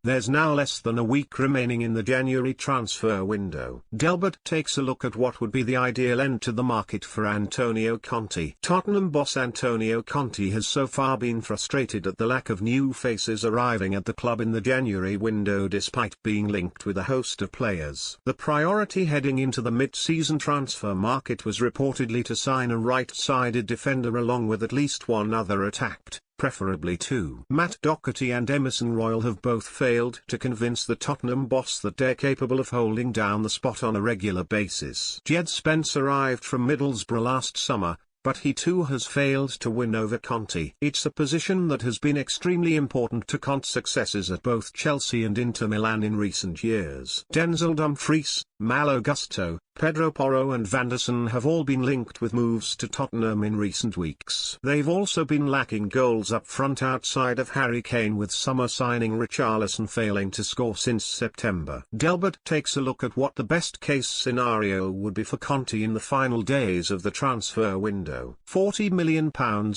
There's now less than a week remaining in the January transfer window. Delbert takes a look at what would be the ideal end to the market for Antonio Conte. Tottenham boss Antonio Conte has so far been frustrated at the lack of new faces arriving at the club in the January window despite being linked with a host of players. The priority heading into the mid-season transfer market was reportedly to sign a right-sided defender along with at least one other attacked, preferably two. Matt Doherty and Emerson Royal have both failed to convince the Tottenham boss that they're capable of holding down the spot on a regular basis. Jed Spence arrived from Middlesbrough last summer, but he too has failed to win over Conte. It's a position that has been extremely important to Conte's successes at both Chelsea and Inter Milan in recent years. Denzel Dumfries, Malo Gusto, Pedro Porro and Vanderson have all been linked with moves to Tottenham in recent weeks. They've also been lacking goals up front outside of Harry Kane, with summer signing Richarlison failing to score since September. Delbert takes a look at what the best case scenario would be for Conte in the final days of the transfer window. £40 million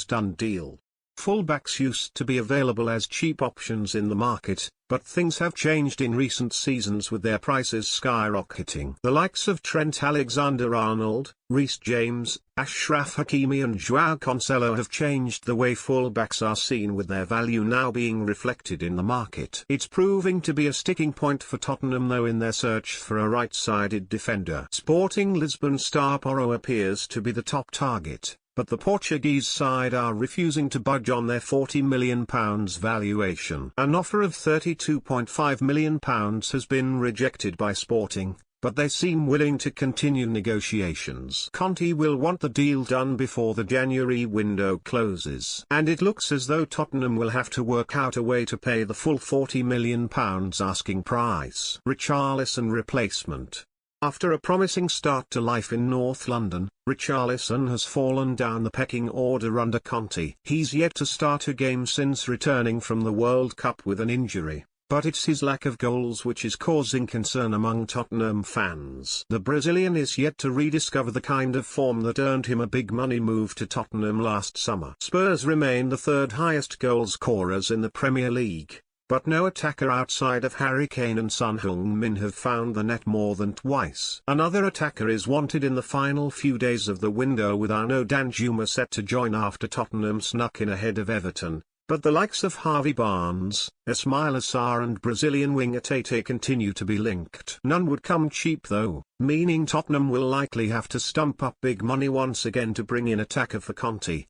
done deal. Fullbacks used to be available as cheap options in the market, but things have changed in recent seasons with their prices skyrocketing. The likes of Trent Alexander-Arnold, Reece James, Achraf Hakimi and Joao Cancelo have changed the way fullbacks are seen, with their value now being reflected in the market. It's proving to be a sticking point for Tottenham though in their search for a right-sided defender. Sporting Lisbon star Porro appears to be the top target, but the Portuguese side are refusing to budge on their £40 million valuation. An offer of £32.5 million has been rejected by Sporting, but they seem willing to continue negotiations. Conte will want the deal done before the January window closes, and it looks as though Tottenham will have to work out a way to pay the full £40 million asking price. Richarlison replacement. After a promising start to life in North London, Richarlison has fallen down the pecking order under Conte. He's yet to start a game since returning from the World Cup with an injury, but it's his lack of goals which is causing concern among Tottenham fans. The Brazilian is yet to rediscover the kind of form that earned him a big money move to Tottenham last summer. Spurs remain the third highest goal scorers in the Premier League, but no attacker outside of Harry Kane and Son Heung-min have found the net more than twice. Another attacker is wanted in the final few days of the window, with Arnaud Danjuma set to join after Tottenham snuck in ahead of Everton, but the likes of Harvey Barnes, Ismaila Sarr and Brazilian winger Tate continue to be linked. None would come cheap though, meaning Tottenham will likely have to stump up big money once again to bring in attacker for Conte.